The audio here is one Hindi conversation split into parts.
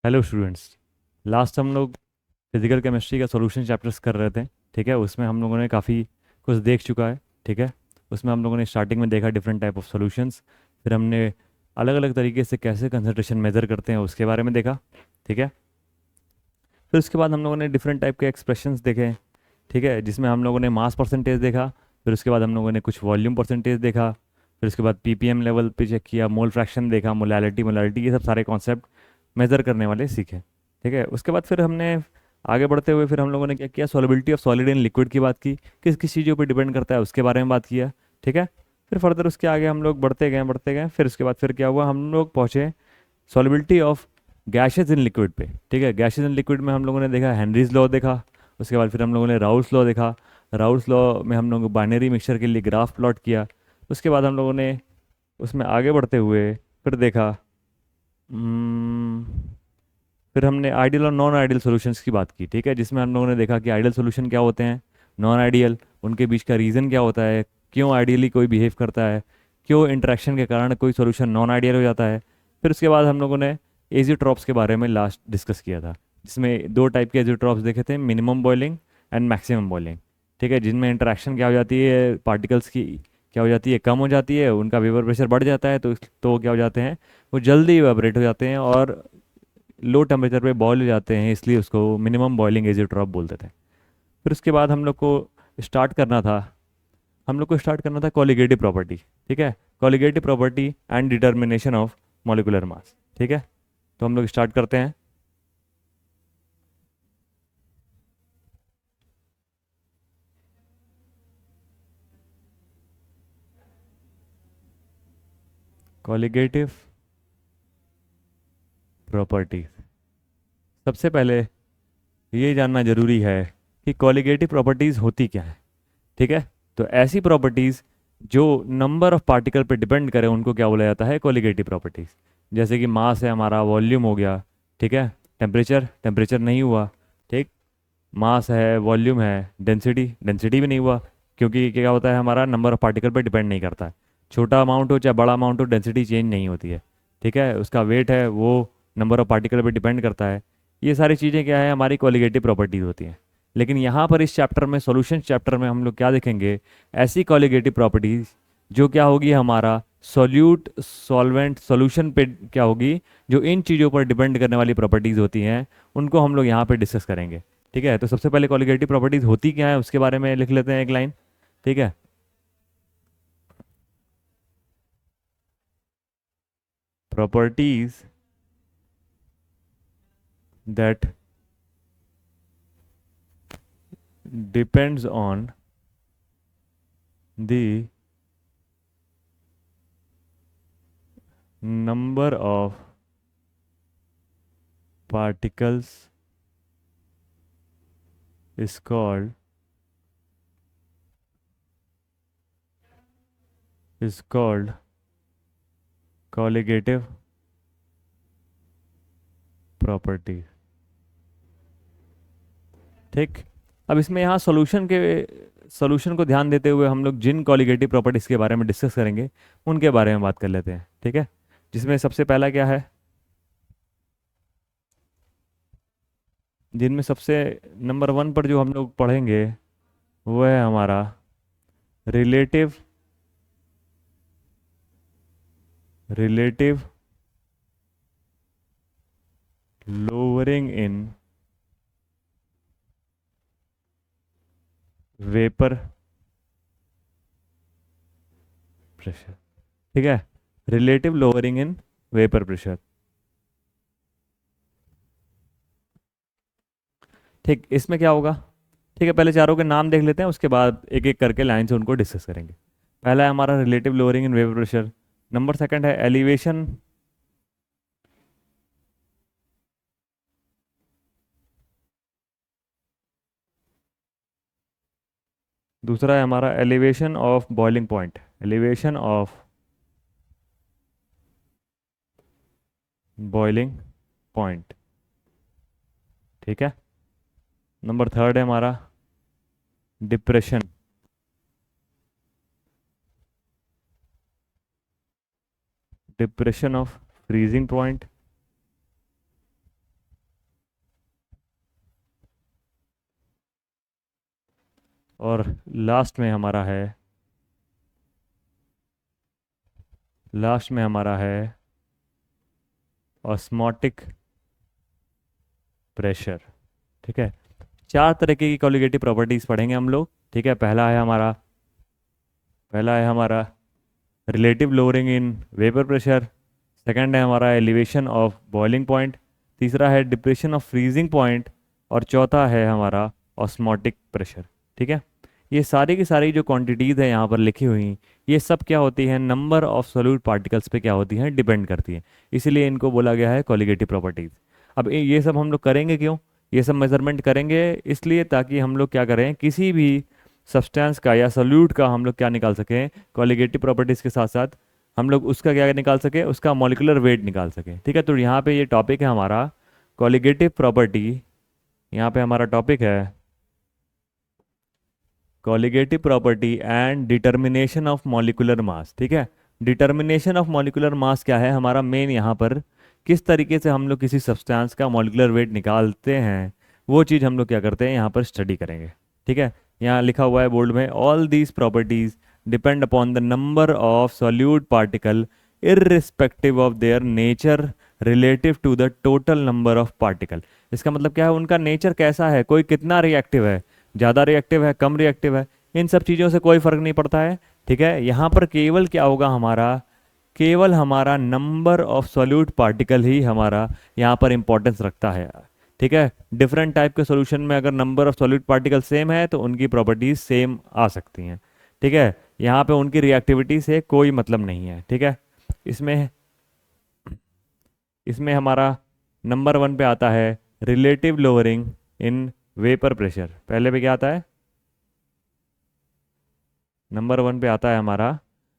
Hello students. लास्ट हम लोग फिजिकल केमिस्ट्री का सॉल्यूशन चैप्टर्स कर रहे थे। ठीक है, उसमें हम लोगों ने काफ़ी कुछ देख चुका है। ठीक है, उसमें हम लोगों ने स्टार्टिंग में देखा डिफरेंट टाइप ऑफ सॉल्यूशंस। फिर हमने अलग अलग तरीके से कैसे कंसंट्रेशन मेजर करते हैं उसके बारे में देखा। ठीक है, फिर उसके बाद हम लोगों ने डिफरेंट टाइप के एक्सप्रेशंस देखे। ठीक है, जिसमें हम लोगों ने मास परसेंटेज देखा। फिर उसके बाद हम लोगों ने कुछ वॉल्यूम परसेंटेज देखा। फिर उसके बाद पीपीएम लेवल पे चेक किया, मोल फ्रैक्शन देखा, मोलैलिटी मोलैलिटी, ये सब सारे कॉन्सेप्ट मेज़र करने वाले सीखे। ठीक है, उसके बाद फिर हमने आगे बढ़ते हुए फिर हम लोगों ने क्या किया, solubility of solid in liquid की बात की, किस किस चीज़ों पर डिपेंड करता है उसके बारे में बात किया। ठीक है, फिर फर्दर उसके आगे हम लोग बढ़ते गए, फिर उसके बाद फिर क्या हुआ, हम लोग पहुँचे solubility of gases in liquid पे। ठीक है, गैसेस इन लिक्विड में हम लोगों ने देखा हेनरीज लॉ देखा। उसके बाद फिर हम लोगों ने राउल्स लॉ देखा। राउल्स लॉ में हम लोग बाइनरी मिक्सचर के लिए ग्राफ प्लॉट किया। उसके बाद हम लोगों ने उसमें आगे बढ़ते हुए फिर देखा, फिर हमने आइडियल और नॉन आइडियल सॉल्यूशंस की बात की। ठीक है, जिसमें हम लोगों ने देखा कि आइडियल सॉल्यूशन क्या होते हैं, नॉन आइडियल, उनके बीच का रीज़न क्या होता है, क्यों आइडियली कोई बिहेव करता है, क्यों इंटरेक्शन के कारण कोई सॉल्यूशन नॉन आइडियल हो जाता है। फिर उसके बाद हम लोगों ने एजियोट्रॉप्स के बारे में लास्ट डिस्कस किया था, जिसमें दो टाइप के एजियोट्रॉप्स देखे थे, minimum boiling and maximum boiling. ठीक है, जिनमें इंटरेक्शन क्या हो जाती है, पार्टिकल्स की क्या हो जाती है, कम हो जाती है, उनका वेपर प्रेशर बढ़ जाता है, तो क्या हो जाते हैं, वो जल्दी इवेपोरेट हो जाते हैं और लो टेम्परेचर पे बॉयल हो जाते हैं, इसलिए उसको मिनिमम बॉइलिंग एजियोट्रॉप बोलते थे। फिर उसके बाद स्टार्ट करना था हम लोग को स्टार्ट करना था कॉलिगेटिव प्रॉपर्टी। ठीक है, colligative property and determination of molecular mass. ठीक है, तो हम लोग स्टार्ट करते हैं। कॉलिगेटिव प्रॉपर्टी, सबसे पहले ये जानना जरूरी है कि कॉलिगेटिव प्रॉपर्टीज़ होती क्या है। ठीक है, तो ऐसी प्रॉपर्टीज़ जो नंबर ऑफ पार्टिकल पे डिपेंड करें उनको क्या बोला जाता है, कॉलिगेटिव प्रॉपर्टीज़। जैसे कि मास है हमारा, वॉल्यूम हो गया। ठीक है, टेम्परेचर, टेम्परेचर नहीं हुआ। ठीक, मास है, वॉल्यूम है, डेंसिटी, डेंसिटी भी नहीं हुआ, क्योंकि क्या होता है, हमारा नंबर ऑफ पार्टिकल पे डिपेंड नहीं करता है। छोटा अमाउंट हो चाहे बड़ा अमाउंट हो, डेंसिटी चेंज नहीं होती है। ठीक है, उसका वेट है वो नंबर ऑफ पार्टिकल पे डिपेंड करता है। ये सारी चीज़ें क्या है, हमारी क्वालिटेटिव प्रॉपर्टीज होती हैं। लेकिन यहाँ पर इस चैप्टर में, सॉल्यूशन चैप्टर में, हम लोग क्या देखेंगे, ऐसी क्वालिटेटिव प्रॉपर्टीज जो क्या होगी, हमारा सॉल्यूट सॉल्वेंट सॉल्यूशन पे क्या होगी, जो इन चीज़ों पर डिपेंड करने वाली प्रॉपर्टीज़ होती हैं, उनको हम लोग यहाँ पे डिस्कस करेंगे। ठीक है, तो सबसे पहले कॉलिगेटिव प्रॉपर्टीज होती क्या है उसके बारे में लिख लेते हैं एक लाइन। ठीक है, properties that depends on the number of particles is called colligative property. ठीक, अब इसमें यहाँ सॉल्यूशन को ध्यान देते हुए हम लोग जिन कॉलिगेटिव प्रॉपर्टीज के बारे में डिस्कस करेंगे उनके बारे में बात कर लेते हैं। ठीक है, जिसमें सबसे पहला क्या है, जिनमें सबसे नंबर वन पर जो हम लोग पढ़ेंगे वो है हमारा relative relative lowering in vapour pressure. ठीक है, relative lowering in vapour pressure. ठीक, इसमें क्या होगा, ठीक है, पहले चारों के नाम देख लेते हैं, उसके बाद एक एक करके लाइन से उनको डिस्कस करेंगे। पहला है हमारा relative lowering in vapour pressure. Number second है एलिवेशन, दूसरा है हमारा elevation of boiling point, elevation of boiling point. ठीक है, नंबर थर्ड है हमारा depression, depression of freezing point. और लास्ट में हमारा है ऑस्मोटिक प्रेशर। ठीक है, चार तरीके की कॉलिगेटिव प्रॉपर्टीज पढ़ेंगे हम लोग। ठीक है, पहला है हमारा relative lowering in vapour pressure. Second है हमारा एलिवेशन ऑफ बॉइलिंग पॉइंट। तीसरा है डिप्रेशन ऑफ फ्रीजिंग पॉइंट। और चौथा है हमारा ऑस्मोटिक प्रेशर। ठीक है, ये सारी की सारी जो क्वांटिटीज़ है यहाँ पर लिखी हुई, ये सब क्या होती हैं, नंबर ऑफ सोल्यूट पार्टिकल्स पे क्या होती हैं, डिपेंड करती हैं। इसीलिए इनको बोला गया है कॉलिगेटिव प्रॉपर्टीज़। अब ये सब हम लोग करेंगे क्यों, ये सब मेजरमेंट करेंगे इसलिए ताकि हम लोग क्या करें, किसी भी सब्सटेंस का या सोल्यूट का हम लोग क्या निकाल सकें, कॉलिगेटिव प्रॉपर्टीज़ के साथ साथ हम लोग उसका क्या निकाल सके, उसका मॉलिक्यूलर वेट निकाल सके। ठीक है, तो यहाँ पे ये टॉपिक है हमारा कॉलिगेटिव प्रॉपर्टी। यहाँ पे हमारा टॉपिक है colligative property and determination of molecular mass. ठीक है, डिटर्मिनेशन ऑफ मॉलिक्यूलर मास क्या है हमारा मेन, यहाँ पर किस तरीके से हम लोग किसी सब्सटेंस का मॉलिक्यूलर वेट निकालते हैं, वो चीज़ हम लोग क्या करते हैं यहाँ पर स्टडी करेंगे। ठीक है, यहाँ लिखा हुआ है बोर्ड में, all these properties depend upon the number of solute particle irrespective of their nature relative to the total number of particle. इसका मतलब क्या है, उनका नेचर कैसा है, कोई कितना रिएक्टिव है, ज़्यादा रिएक्टिव है, कम रिएक्टिव है, इन सब चीज़ों से कोई फ़र्क नहीं पड़ता है। ठीक है, यहाँ पर केवल क्या होगा हमारा, केवल हमारा नंबर ऑफ सॉल्यूट पार्टिकल ही हमारा यहाँ पर इंपॉर्टेंस रखता है। ठीक है, डिफरेंट टाइप के सॉल्यूशन में अगर number of solute particle same है तो उनकी प्रॉपर्टीज सेम आ सकती हैं। ठीक है, यहाँ पे उनकी रिएक्टिविटी से कोई मतलब नहीं है। ठीक है, इसमें इसमें हमारा नंबर वन पे आता है relative lowering in vapour pressure. पहले पे क्या आता है, नंबर वन पे आता है हमारा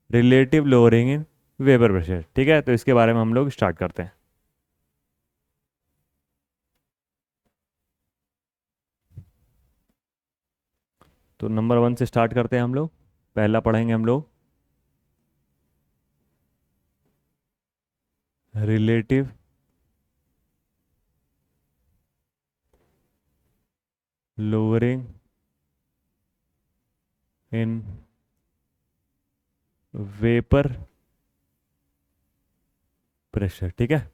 relative lowering in vapour pressure. ठीक है, तो इसके बारे में हम लोग स्टार्ट करते हैं। तो नंबर वन से स्टार्ट करते हैं हम लोग। पहला पढ़ेंगे हम लोग relative lowering in vapour pressure. ठीक है,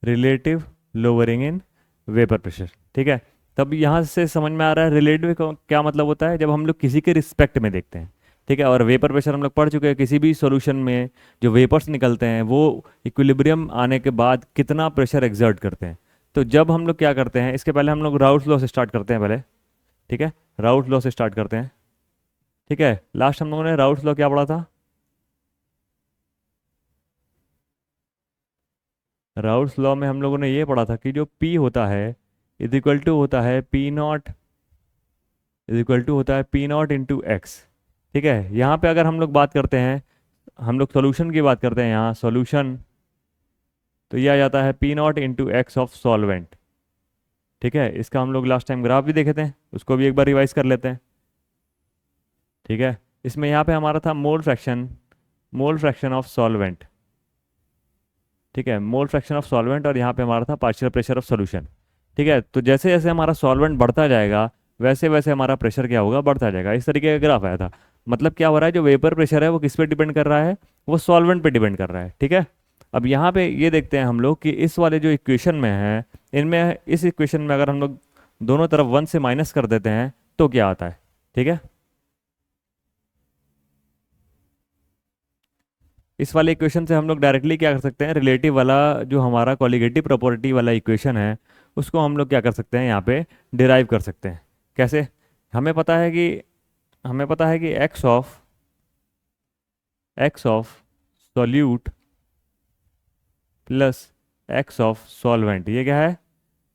relative lowering in vapour pressure. ठीक है, तब यहाँ से समझ में आ रहा है रिलेटिव का क्या मतलब होता है, जब हम लोग किसी के रिस्पेक्ट में देखते हैं। ठीक है, और वेपर प्रेशर हम लोग पढ़ चुके हैं, किसी भी सॉल्यूशन में जो वेपर्स निकलते हैं वो इक्विलिब्रियम आने के बाद कितना प्रेशर एक्सर्ट करते हैं। तो जब हम लोग क्या करते हैं, इसके पहले हम लोग राउल्ट लॉ से स्टार्ट करते हैं पहले। ठीक है, राउल्ट लॉ से स्टार्ट करते हैं। ठीक है, लास्ट हम लोगों ने राउल्ट लॉ क्या पढ़ा था, राउल्ट लॉ में हम लोगों ने ये पढ़ा था कि जो P होता है इज इक्वल टू होता है P nought, is equal to होता है पी नॉट इंटू एक्स। ठीक है, यहाँ पे अगर हम लोग बात करते हैं, हम लोग सॉल्यूशन की बात करते हैं यहाँ सॉल्यूशन, तो ये आ जाता है P not into x of solvent. ठीक है, इसका हम लोग लास्ट टाइम ग्राफ भी देखे थे, उसको भी एक बार रिवाइज कर लेते हैं। ठीक है, इसमें यहाँ पे हमारा था मोल फ्रैक्शन ऑफ सॉल्वेंट। ठीक है, मोल फ्रैक्शन ऑफ सॉल्वेंट, और यहाँ पे हमारा था पार्शियल प्रेशर ऑफ सॉल्यूशन। ठीक है, तो जैसे जैसे हमारा सॉल्वेंट बढ़ता जाएगा वैसे वैसे हमारा प्रेशर क्या होगा, बढ़ता जाएगा। इस तरीके का ग्राफ आया था। मतलब क्या हो रहा है, जो वेपर प्रेशर है वो किस पे डिपेंड कर रहा है, वो सॉल्वेंट पे डिपेंड कर रहा है। ठीक है, अब यहाँ पे ये देखते हैं हम लोग कि इस वाले जो इक्वेशन में है, इनमें इस इक्वेशन में अगर हम लोग दोनों तरफ वन से माइनस कर देते हैं तो क्या आता है। ठीक है, इस वाले इक्वेशन से हम लोग डायरेक्टली क्या कर सकते हैं, रिलेटिव वाला जो हमारा कॉलिगेटिव प्रॉपर्टी वाला इक्वेशन है उसको हम लोग क्या कर सकते हैं, यहाँ पे डिराइव कर सकते हैं। कैसे, हमें पता है कि x of solute plus x of solvent, ये क्या है,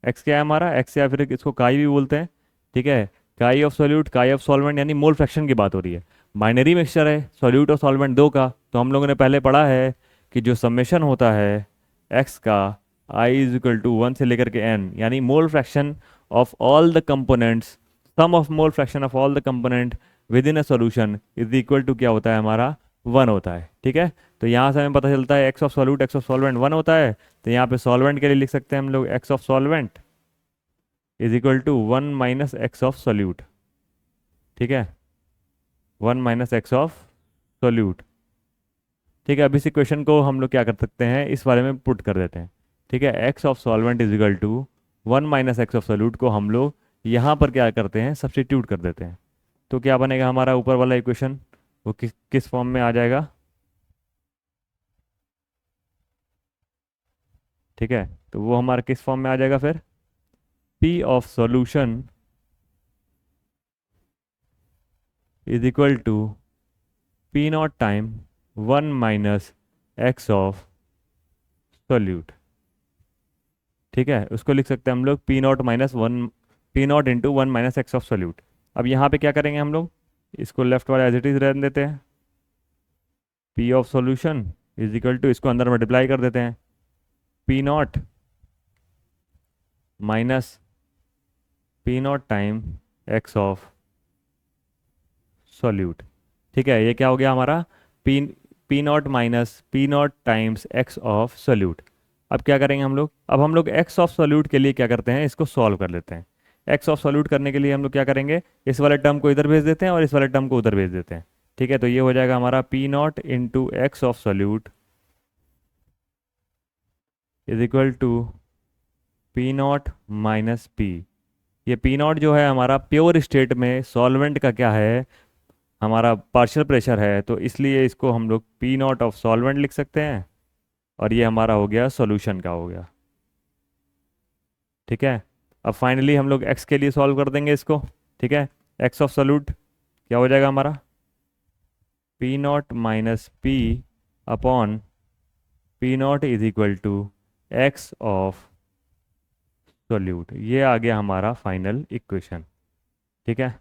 एक्स क्या है हमारा, एक्स या फिर इसको काई भी बोलते हैं। ठीक है, काई ऑफ सॉल्यूट काई ऑफ सॉल्वेंट, यानी मोल फ्रैक्शन की बात हो रही है। बाइनरी मिक्सचर है सॉल्यूट और सॉल्वेंट दो का, तो हम लोगों ने पहले पढ़ा है कि जो समेशन होता है एक्स का, I is equal to one से लेकर के एन, यानी mole fraction of all the components, sum of mole fraction of all the component within a solution is equal to क्या होता है हमारा, वन होता है। ठीक है, तो यहाँ से हमें पता चलता है x of solute x of solvent one होता है, तो यहाँ पे सॉल्वेंट के लिए लिख सकते हैं हम लोग x of solvent is equal to one minus x of solute. ठीक है, 1 - x ऑफ सोल्यूट। ठीक है, अब इस इक्वेशन को हम लोग क्या कर सकते हैं, इस बारे में पुट कर देते हैं। ठीक है, x of solvent is equal to 1 - x of solute को हम लोग यहाँ पर क्या करते हैं, सब्स्टिट्यूट कर देते हैं। तो क्या बनेगा हमारा ऊपर वाला इक्वेशन, वो किस किस फॉर्म में आ जाएगा। ठीक है, तो वो हमारा किस फॉर्म में आ जाएगा फिर, P of solution is equal to P nought time 1 - x of solute. ठीक है, उसको लिख सकते हैं हम लोग P0 - 1, P0 × 1 - x of solute. अब यहाँ पे क्या करेंगे हम लोग, इसको लेफ्ट वाला एज इट इज रहने देते हैं। P of solution is equal to, इसको अंदर मल्टीप्लाई कर देते हैं, P0 - P0 time x of solute. ठीक है, ये क्या हो गया हमारा, P P0 - P0 times x of solute. अब क्या करेंगे हम लोग, अब हम लोग x ऑफ सोल्यूट के लिए क्या करते हैं, इसको सॉल्व कर लेते हैं। x ऑफ सोल्यूट करने के लिए हम लोग क्या करेंगे, इस वाले टर्म को इधर भेज देते हैं और इस वाले टर्म को उधर भेज देते हैं। ठीक है, तो ये हो जाएगा हमारा P0 × x of solute is equal to P0 - P। ये P0 जो है हमारा प्योर स्टेट में सॉल्वेंट का क्या है, हमारा पार्शियल प्रेशर है, तो इसलिए इसको हम लोग P0 ऑफ सॉल्वेंट लिख सकते हैं, और ये हमारा हो गया सॉल्यूशन का हो गया। ठीक है, अब फाइनली हम लोग x के लिए सॉल्व कर देंगे इसको। ठीक है, x ऑफ सोल्यूट क्या हो जाएगा हमारा, P0 - P upon P0 is equal to x of solute. ये आ गया हमारा फाइनल इक्वेशन। ठीक है,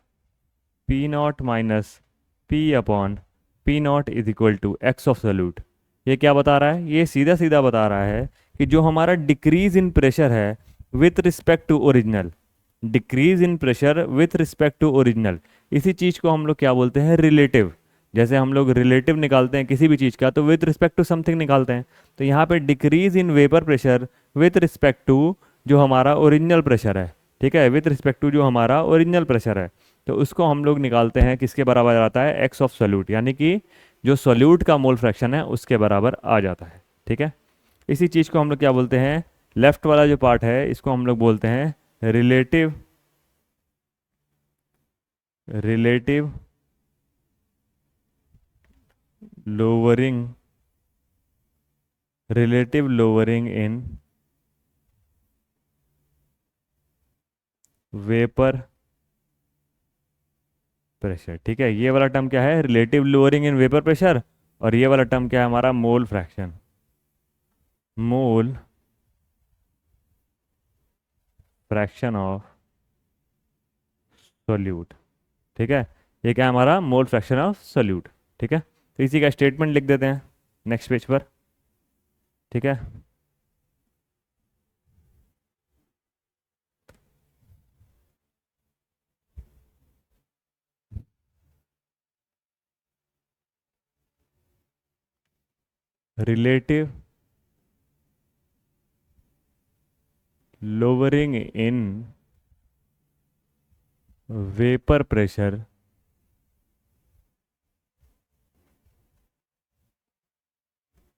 P0 - P upon P0 is equal to x of solute. ये क्या बता रहा है, ये सीधा सीधा बता रहा है कि जो हमारा डिक्रीज इन प्रेशर है with respect to original, decrease in pressure with respect to original, इसी चीज़ को हम लोग क्या बोलते हैं, रिलेटिव। जैसे हम लोग रिलेटिव निकालते हैं किसी भी चीज़ का, तो विथ रिस्पेक्ट टू समथिंग निकालते हैं। तो यहाँ पे decrease in vapour pressure with respect to जो हमारा ओरिजिनल प्रेशर है। ठीक है, विथ रिस्पेक्ट टू जो हमारा ओरिजिनल प्रेशर है, तो उसको हम लोग निकालते हैं किसके बराबर आता है, एक्स ऑफ सोल्यूट, यानी कि जो सोल्यूट का मोल फ्रैक्शन है उसके बराबर आ जाता है। ठीक है, इसी चीज़ को हम लोग क्या बोलते हैं, लेफ्ट वाला जो पार्ट है इसको हम लोग बोलते हैं relative relative lowering relative lowering in vapour pressure. ठीक है, ये वाला टर्म क्या है, relative lowering in vapour pressure, और ये वाला टर्म क्या है हमारा, mole fraction, mole fraction of solute. ठीक है, ये क्या है हमारा, मोल फ्रैक्शन ऑफ सोल्यूट। ठीक है, तो इसी का स्टेटमेंट लिख देते हैं नेक्स्ट पेज पर। ठीक है, relative lowering in vapor pressure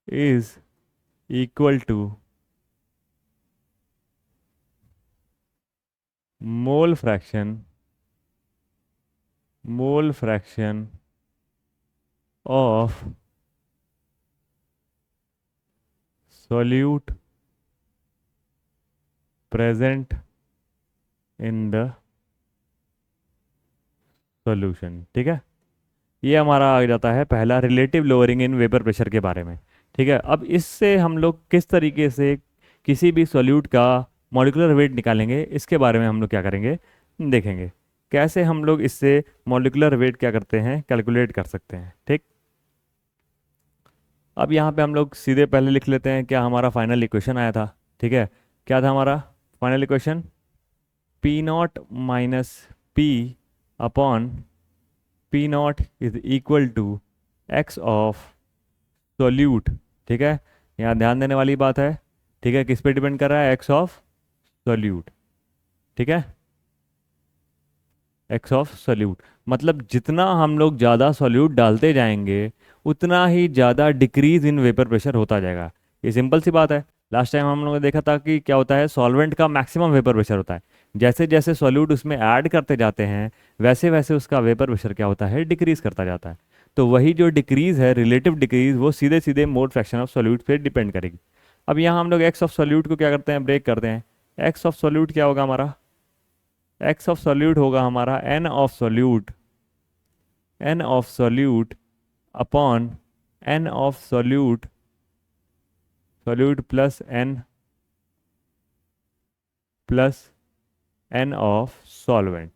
is equal to mole fraction of solute present in the solution। ठीक है, ये हमारा आ जाता है पहला, relative lowering in vapour pressure के बारे में। ठीक है, अब इससे हम लोग किस तरीके से किसी भी सॉल्यूट का मॉलिक्यूलर वेट निकालेंगे, इसके बारे में हम लोग क्या करेंगे, देखेंगे कैसे हम लोग इससे मॉलिक्यूलर वेट क्या करते हैं, कैलकुलेट कर सकते हैं। ठीक, अब यहाँ पे हम लोग सीधे पहले लिख लेते हैं क्या हमारा फाइनल इक्वेशन आया था। ठीक है, क्या था हमारा final equation, P0 - P upon P0 is equal to x of solute. ठीक है, यहाँ ध्यान देने वाली बात है। ठीक है, किस पे डिपेंड कर रहा है, x ऑफ सोल्यूट। ठीक है, एक्स ऑफ सोल्यूट, मतलब जितना हम लोग ज़्यादा सोल्यूट डालते जाएंगे उतना ही ज़्यादा डिक्रीज इन वेपर प्रेशर होता जाएगा। ये सिंपल सी बात है। लास्ट टाइम हम लोगों ने देखा था कि क्या होता है, सॉल्वेंट का मैक्सिमम वेपर प्रेशर होता है, जैसे जैसे सॉल्यूट उसमें ऐड करते जाते हैं वैसे वैसे उसका वेपर प्रेशर क्या होता है, डिक्रीज करता जाता है। तो वही जो डिक्रीज है, रिलेटिव डिक्रीज, वो सीधे सीधे मोल फ्रैक्शन ऑफ सॉल्यूट पे डिपेंड करेगी। अब यहाँ हम लोग एक्स ऑफ सॉल्यूट को क्या करते हैं, ब्रेक करते हैं। एक्स ऑफ सॉल्यूट क्या होगा हमारा, एक्स ऑफ सॉल्यूट होगा हमारा n of solute, n of solute upon n of solute, solute plus n of solvent.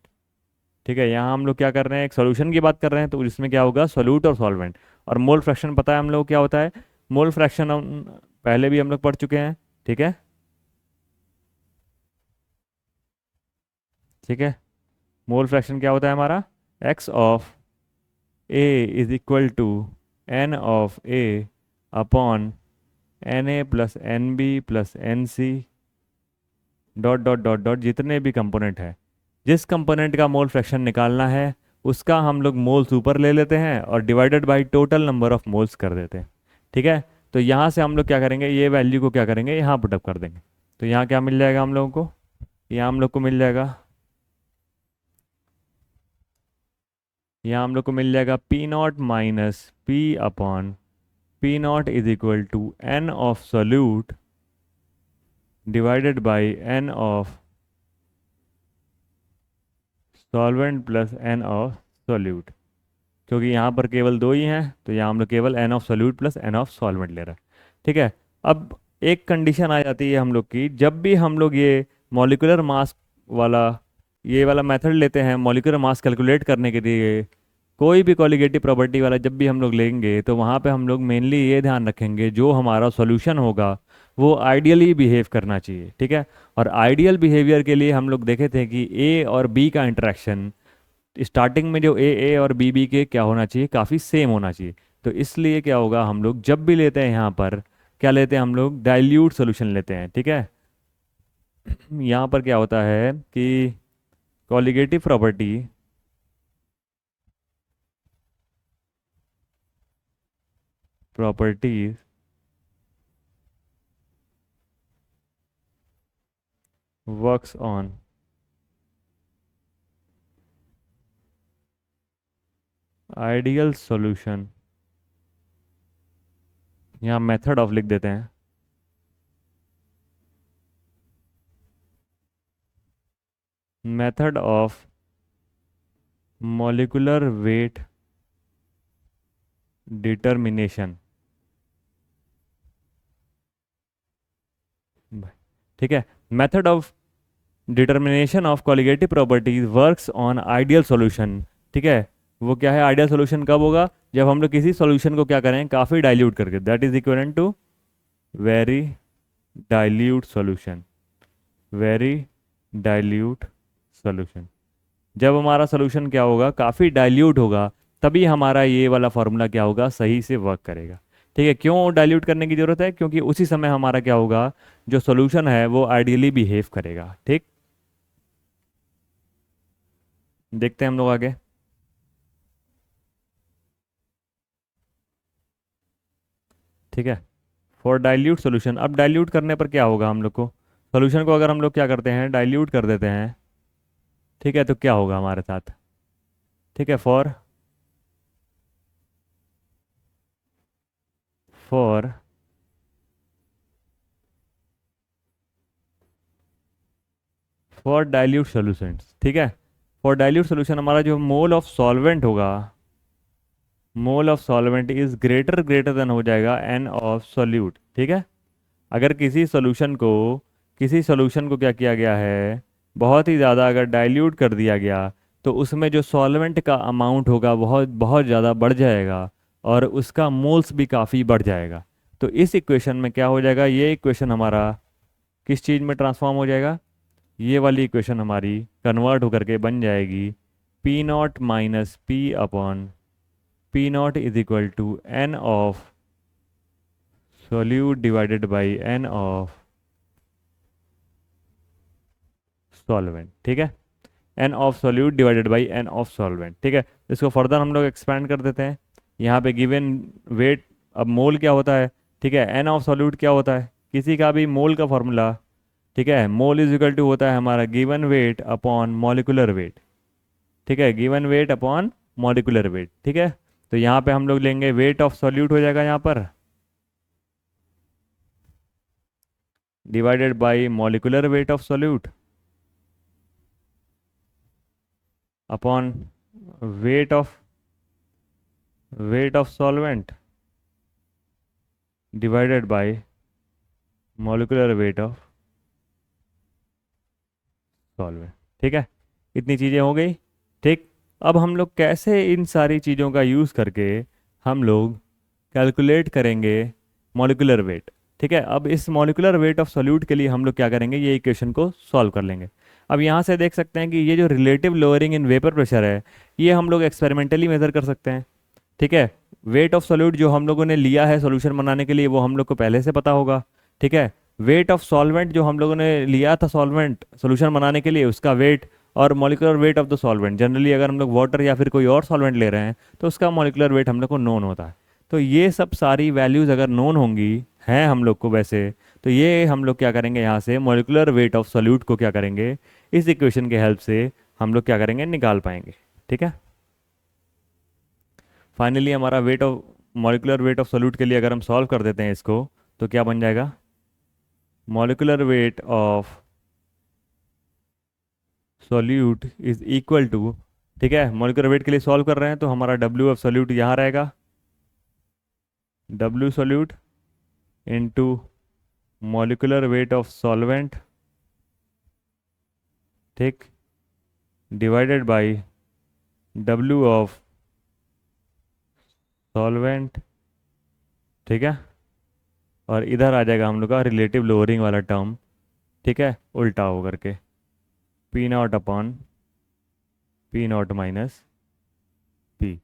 ठीक है, यहाँ हम लोग क्या कर रहे हैं, एक सॉल्यूशन की बात कर रहे हैं, तो इसमें क्या होगा, सॉल्यूट और सॉल्वेंट। और मोल फ्रैक्शन पता है हम लोग क्या होता है, मोल फ्रैक्शन हम पहले भी हम लोग पढ़ चुके हैं। ठीक है, ठीक है, मोल फ्रैक्शन क्या होता है हमारा, x of A is equal to n of A upon n A plus n B plus n C dot dot dot dot, जितने भी कंपोनेंट है, जिस कंपोनेंट का मोल फ्रैक्शन निकालना है उसका हम लोग मोल्स ऊपर ले लेते हैं और divided by total number of moles कर देते हैं। ठीक है, तो यहाँ से हम लोग क्या करेंगे, ये वैल्यू को क्या करेंगे, यहाँ पुटअप कर देंगे। तो यहाँ क्या मिल जाएगा हम लोगों को, यहाँ हम लोग को मिल जाएगा, यहाँ हम लोग को मिल जाएगा P nought minus P upon P nought is equal to n of solute divided by n of solvent plus n of solute. क्योंकि यहाँ पर केवल दो ही हैं तो यहाँ हम लोग केवल n of solute plus n of solvent ले रहे हैं। ठीक है, अब एक कंडीशन आ जाती है हम लोग की, जब भी हम लोग ये मॉलिक्यूलर मास वाला ये वाला मेथड लेते हैं मॉलिक्यूलर मास कैलकुलेट करने के लिए, कोई भी कॉलिगेटिव प्रॉपर्टी वाला जब भी हम लोग लेंगे तो वहाँ पे हम लोग मेनली ये ध्यान रखेंगे जो हमारा सॉल्यूशन होगा वो आइडियली बिहेव करना चाहिए। ठीक है, और आइडियल बिहेवियर के लिए हम लोग देखे थे कि ए और बी का इंटरेक्शन स्टार्टिंग में जो ए और बी के क्या होना चाहिए, काफ़ी सेम होना चाहिए। तो इसलिए क्या होगा, हम लोग जब भी लेते हैं यहाँ पर क्या लेते हैं, हम लोग डाइल्यूट सॉल्यूशन लेते हैं। ठीक है, यहाँ पर क्या होता है कि colligative properties works on ideal solution, यहाँ मेथड ऑफ लिख देते हैं, method of molecular weight determination. ठीक है, method of determination of colligative properties works on ideal solution. ठीक है, वो क्या है, आइडियल सॉल्यूशन कब होगा, जब हम लोग किसी सॉल्यूशन को क्या करें, काफ़ी डाइल्यूट करके, that is equal to very dilute solution, very dilute solution. जब हमारा सॉल्यूशन क्या होगा, काफ़ी डाइल्यूट होगा, तभी हमारा ये वाला फॉर्मूला क्या होगा, सही से वर्क करेगा। ठीक है, क्यों डाइल्यूट करने की ज़रूरत है, क्योंकि उसी समय हमारा क्या होगा, जो सॉल्यूशन है वो आइडियली बिहेव करेगा। ठीक, देखते हैं हम लोग आगे। ठीक है, फॉर डाइल्यूट सॉल्यूशन, अब डाइल्यूट करने पर क्या होगा हम लोग को, सॉल्यूशन को अगर हम लोग क्या करते हैं, डाइल्यूट कर देते हैं, ठीक है, तो क्या होगा हमारे साथ। ठीक है, फॉर फॉर डाइल्यूट सॉल्यूशंस, ठीक है, फॉर डाइल्यूट सॉल्यूशन हमारा जो मोल ऑफ सॉल्वेंट होगा, मोल of solvent is greater greater than हो जाएगा एन ऑफ सॉल्यूट। ठीक है, अगर किसी सॉल्यूशन को क्या किया गया है, बहुत ही ज़्यादा अगर डाइल्यूट कर दिया गया तो उसमें जो सॉल्वेंट का अमाउंट होगा बहुत बहुत ज़्यादा बढ़ जाएगा और उसका मोल्स भी काफ़ी बढ़ जाएगा। तो इस इक्वेशन में क्या हो जाएगा, ये इक्वेशन हमारा किस चीज़ में ट्रांसफॉर्म हो जाएगा, ये वाली इक्वेशन हमारी कन्वर्ट होकर के बन जाएगी P nought minus P upon P nought is equal to n of solute divided by n of solvent. ठीक है, n of solute divided by n of solvent. ठीक है, इसको फर्दर हम लोग एक्सपेंड कर देते हैं। यहाँ पे गिवन वेट, अब मोल क्या होता है, ठीक है, एन ऑफ सॉल्यूट क्या होता है, किसी का भी मोल का फॉर्मूला, ठीक है, मोल इज इक्वल टू होता है हमारा given weight upon molecular weight. ठीक है, given weight upon molecular weight. ठीक है, तो यहाँ पे हम लोग लेंगे वेट ऑफ सॉल्यूट हो जाएगा यहाँ पर divided by molecular weight of solute upon weight of solvent divided by molecular weight of solvent. ठीक है, इतनी चीज़ें हो गई। ठीक, अब हम लोग कैसे इन सारी चीज़ों का यूज़ करके हम लोग कैलकुलेट करेंगे मॉलिकुलर वेट। ठीक है, अब इस मॉलिकुलर वेट ऑफ सॉल्यूट के लिए हम लोग क्या करेंगे, ये इक्वेशन को सॉल्व कर लेंगे। अब यहाँ से देख सकते हैं कि ये जो relative lowering in vapour pressure है, ये हम लोग एक्सपेरिमेंटली मेजर कर सकते हैं। ठीक है, वेट ऑफ सॉल्यूट जो हम लोगों ने लिया है सॉल्यूशन बनाने के लिए वो हम लोग को पहले से पता होगा। ठीक है, वेट ऑफ सॉल्वेंट जो हम लोगों ने लिया था सॉल्वेंट सॉल्यूशन बनाने के लिए, उसका वेट और molecular weight of the solvent, generally अगर हम लोग वाटर या फिर कोई और सॉल्वेंट ले रहे हैं तो उसका मॉलिकुलर वेट हम लोग को नोन होता है। तो ये सब सारी वैल्यूज़ अगर नोन होंगी हैं हम लोग को वैसे, तो ये हम लोग क्या करेंगे, यहाँ से मॉलिकुलर वेट ऑफ सॉल्यूट को क्या करेंगे, इस इक्वेशन के हेल्प से हम लोग क्या करेंगे, निकाल पाएंगे। ठीक है, फाइनली हमारा weight of molecular weight of solute के लिए अगर हम सॉल्व कर देते हैं इसको, तो क्या बन जाएगा, molecular weight of solute is equal to, ठीक है, मॉलिकुलर वेट के लिए सॉल्व कर रहे हैं तो हमारा डब्ल्यू ऑफ सॉल्यूट यहाँ रहेगा, W solute into molecular weight of solvent, ठीक, divided by W of solvent. ठीक है, और इधर आ जाएगा हम लोग का रिलेटिव लोअरिंग वाला टर्म, ठीक है, उल्टा हो करके P not upon P nought minus P.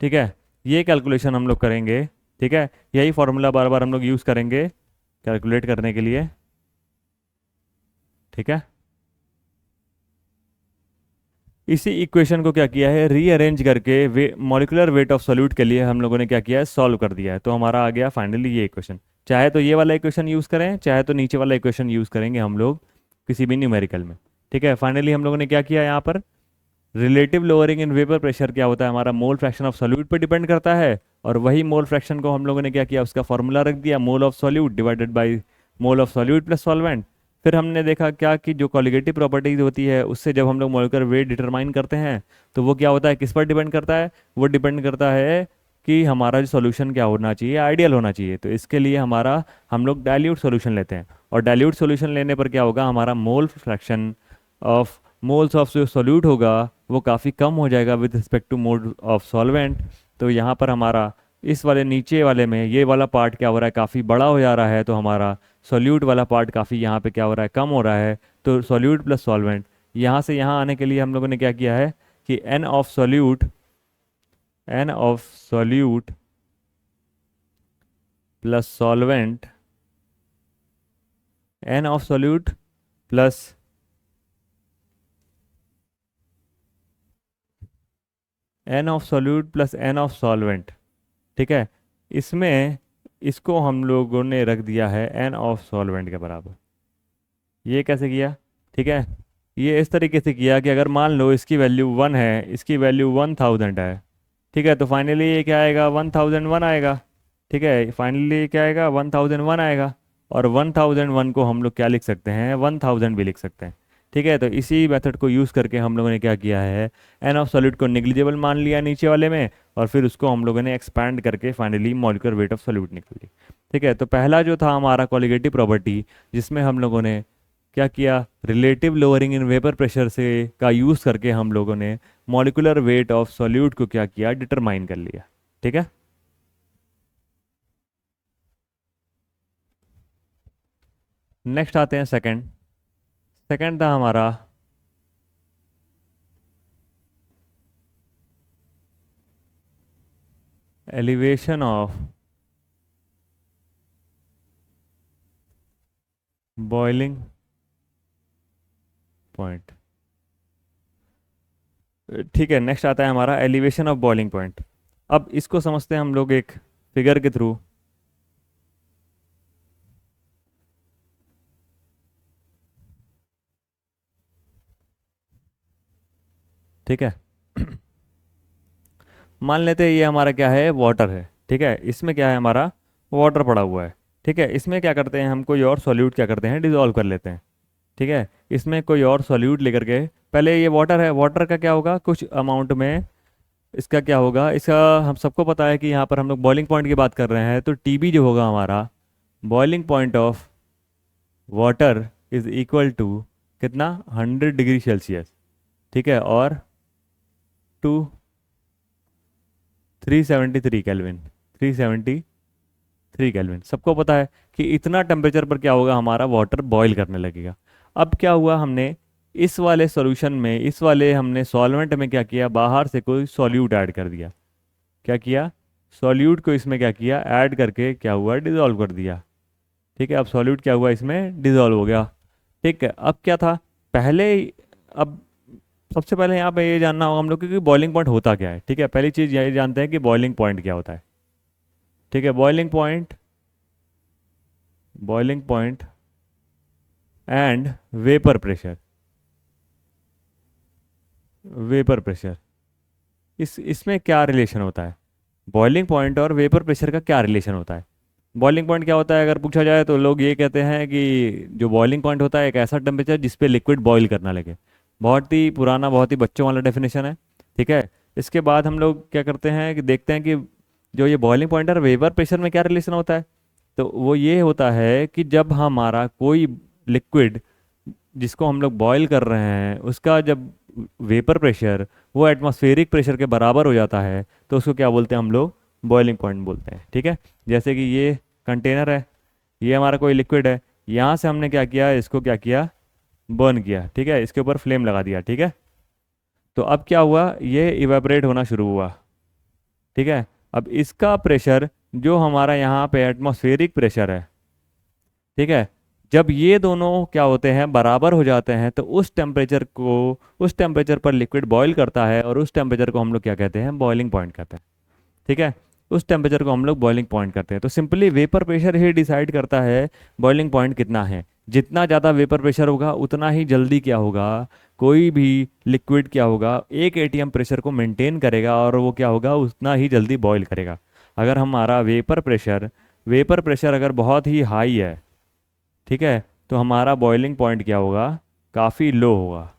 ठीक है, ये कैलकुलेशन हम लोग करेंगे। ठीक है, यही फॉर्मूला बार बार हम लोग यूज़ करेंगे कैलकुलेट करने के लिए। ठीक है, इसी इक्वेशन को क्या किया है, रीअरेंज करके मॉलिकुलर वेट ऑफ सॉल्यूट के लिए हम लोगों ने क्या किया है, सॉल्व कर दिया है। तो हमारा आ गया फाइनली ये इक्वेशन। चाहे तो ये वाला इक्वेशन यूज़ करें, चाहे तो नीचे वाला इक्वेशन यूज़ करेंगे हम लोग किसी भी न्यूमेरिकल में। ठीक है, फाइनली हम लोगों ने क्या किया यहाँ पर, relative lowering in vapour pressure क्या होता है, हमारा मोल फ्रैक्शन ऑफ सॉल्यूट पे डिपेंड करता है, और वही मोल फ्रैक्शन को हम लोगों ने क्या किया, उसका फॉर्मूला रख दिया, mole of solute divided by mole of solute plus solvent. फिर हमने देखा क्या कि जो कॉलिगेटिव प्रॉपर्टीज होती है उससे जब हम लोग मॉलिक्यूलर वेट डिटरमाइन करते हैं तो वो क्या होता है, किस पर डिपेंड करता है, वो डिपेंड करता है कि हमारा जो सॉल्यूशन क्या होना चाहिए, आइडियल होना चाहिए। तो इसके लिए हमारा हम लोग डाइल्यूट सॉल्यूशन लेते हैं, और डाइल्यूट सॉल्यूशन लेने पर क्या होगा, हमारा mole fraction of moles of जो सॉल्यूट होगा वो काफ़ी कम हो जाएगा with respect to mole of solvent. तो यहाँ पर हमारा इस वाले नीचे वाले में ये वाला पार्ट क्या हो रहा है, काफ़ी बड़ा हो जा रहा है, तो हमारा सॉल्यूट वाला पार्ट काफ़ी यहाँ पे क्या हो रहा है, कम हो रहा है। तो सॉल्यूट प्लस सॉल्वेंट, यहाँ से यहाँ आने के लिए हम लोगों ने क्या किया है कि n of solute plus solvent, n of solute plus n of solute plus n of solvent. ठीक है, इसमें इसको हम लोगों ने रख दिया है एन ऑफ सॉल्वेंट के बराबर। ये कैसे किया, ठीक है, ये इस तरीके से किया कि अगर मान लो इसकी वैल्यू 1 है, इसकी वैल्यू 1000 है, ठीक है, तो फाइनली ये क्या आएगा, 1001 आएगा। ठीक है, फाइनली क्या आएगा, 1001 आएगा, और 1001 को हम लोग क्या लिख सकते हैं, 1000 भी लिख सकते हैं। ठीक है, तो इसी मेथड को यूज़ करके हम लोगों ने क्या किया है, एन ऑफ सॉल्यूट को निग्लिजिबल मान लिया नीचे वाले में, और फिर उसको हम लोगों ने एक्सपैंड करके finally molecular weight of solute निकल ली। ठीक है, तो पहला जो था हमारा कॉलिगेटिव प्रॉपर्टी, जिसमें हम लोगों ने क्या किया, relative lowering in vapour pressure से का यूज़ करके हम लोगों ने मॉलिक्यूलर वेट ऑफ सॉल्यूट को क्या किया, डिटरमाइन कर लिया। ठीक है, नेक्स्ट आते हैं सेकंड। सेकंड था हमारा एलिवेशन ऑफ बॉइलिंग पॉइंट। ठीक है, नेक्स्ट आता है हमारा एलिवेशन ऑफ बॉइलिंग पॉइंट। अब इसको समझते हैं हम लोग एक फिगर के थ्रू। ठीक है। मान लेते हैं ये हमारा क्या है, वाटर है। ठीक है, इसमें क्या है, हमारा वाटर पड़ा हुआ है। ठीक है, इसमें क्या करते हैं हम, कोई और सॉल्यूट क्या करते हैं, डिजोल्व कर लेते हैं। ठीक है, इसमें कोई और सॉल्यूट लेकर के, पहले ये वाटर है, वाटर का क्या होगा, कुछ अमाउंट में इसका क्या होगा, इसका हम सबको पता है कि यहाँ पर हम लोग बॉइलिंग पॉइंट की बात कर रहे हैं, तो टीबी जो होगा हमारा, boiling point of water is equal to कितना, 100 डिग्री सेल्सियस। ठीक है, और टू 373 केल्विन, 373 केल्विन। सबको पता है कि इतना टेम्परेचर पर क्या होगा, हमारा वाटर बॉईल करने लगेगा। अब क्या हुआ, हमने इस वाले सॉल्यूशन में, इस वाले हमने सॉल्वेंट में क्या किया, बाहर से कोई सॉल्यूट ऐड कर दिया। क्या किया, सॉल्यूट को इसमें क्या किया, ऐड करके क्या हुआ, डिजोल्व कर दिया। ठीक है, अब सॉल्यूट क्या हुआ, इसमें डिजोल्व हो गया। ठीक है, अब क्या था पहले, अब सबसे पहले यहाँ पे ये जानना होगा हम लोग को कि बॉइलिंग पॉइंट होता क्या है। ठीक है, पहली चीज़ ये जानते हैं कि बॉइलिंग पॉइंट क्या होता है। ठीक है, boiling point and vapour pressure, इसमें क्या रिलेशन होता है, बॉइलिंग पॉइंट और वेपर प्रेशर का क्या रिलेशन होता है। बॉइलिंग पॉइंट क्या होता है अगर पूछा जाए तो लोग ये कहते हैं कि जो बॉइलिंग पॉइंट होता है एक ऐसा टेम्परेचर जिस पे लिक्विड बॉईल करना लगे। बहुत ही पुराना, बहुत ही बच्चों वाला डेफिनेशन है। ठीक है, इसके बाद हम लोग क्या करते हैं कि देखते हैं कि जो ये बॉइलिंग पॉइंट और वेपर प्रेशर में क्या रिलेशन होता है। तो वो ये होता है कि जब हमारा कोई लिक्विड जिसको हम लोग बॉईल कर रहे हैं, उसका जब वेपर प्रेशर वो एटमॉस्फेरिक प्रेशर के बराबर हो जाता है, तो उसको क्या बोलते हैं हम लोग, बॉइलिंग पॉइंट बोलते हैं। ठीक है, जैसे कि ये कंटेनर है, ये हमारा कोई लिक्विड है, यहाँ से हमने क्या किया, इसको क्या किया, बर्न किया। ठीक है, इसके ऊपर फ्लेम लगा दिया। ठीक है, तो अब क्या हुआ, ये इवेपरेट होना शुरू हुआ। ठीक है, अब इसका प्रेशर जो हमारा यहाँ पे एटमॉस्फेरिक प्रेशर है, ठीक है, जब ये दोनों क्या होते हैं, बराबर हो जाते हैं, तो उस टेम्परेचर पर लिक्विड बॉईल करता है, और उस टेम्परेचर को हम लोग क्या कहते हैं, बॉइलिंग पॉइंट कहते हैं। ठीक है, उस टेम्परेचर को हम लोग बॉइलिंग पॉइंट करते हैं। तो सिंपली वेपर प्रेशर ही डिसाइड करता है बॉइलिंग पॉइंट कितना है। जितना ज़्यादा वेपर प्रेशर होगा उतना ही जल्दी क्या होगा, कोई भी लिक्विड क्या होगा, एक एटीएम प्रेशर को मेंटेन करेगा, और वो क्या होगा, उतना ही जल्दी बॉईल करेगा। अगर हमारा वेपर प्रेशर अगर बहुत ही हाई है, ठीक है, तो हमारा बॉइलिंग पॉइंट क्या होगा, काफ़ी लो होगा।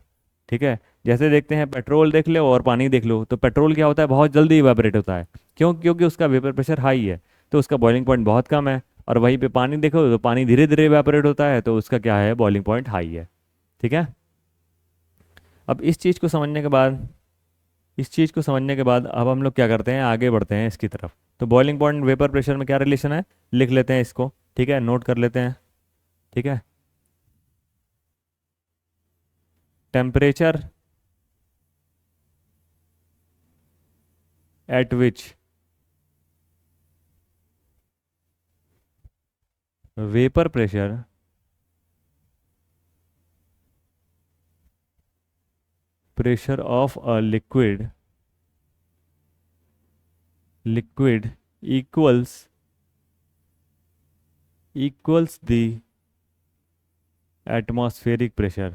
ठीक है, जैसे देखते हैं पेट्रोल देख लो और पानी देख लो, तो पेट्रोल क्या होता है, बहुत जल्दी इवेपोरेट होता है। क्यों, क्योंकि उसका वेपर प्रेशर हाई है, तो उसका बॉइलिंग पॉइंट बहुत कम है। और वहीं पे पानी देखो तो पानी धीरे धीरे इवेपोरेट होता है, तो उसका क्या है, बॉइलिंग पॉइंट हाई है। ठीक है, अब इस चीज़ को समझने के बाद अब हम लोग क्या करते हैं, आगे बढ़ते हैं इसकी तरफ। तो बॉइलिंग पॉइंट वेपर प्रेशर में क्या रिलेशन है, लिख लेते हैं इसको। ठीक है, नोट कर लेते हैं। ठीक है, temperature at which vapour pressure of a liquid equals the atmospheric pressure.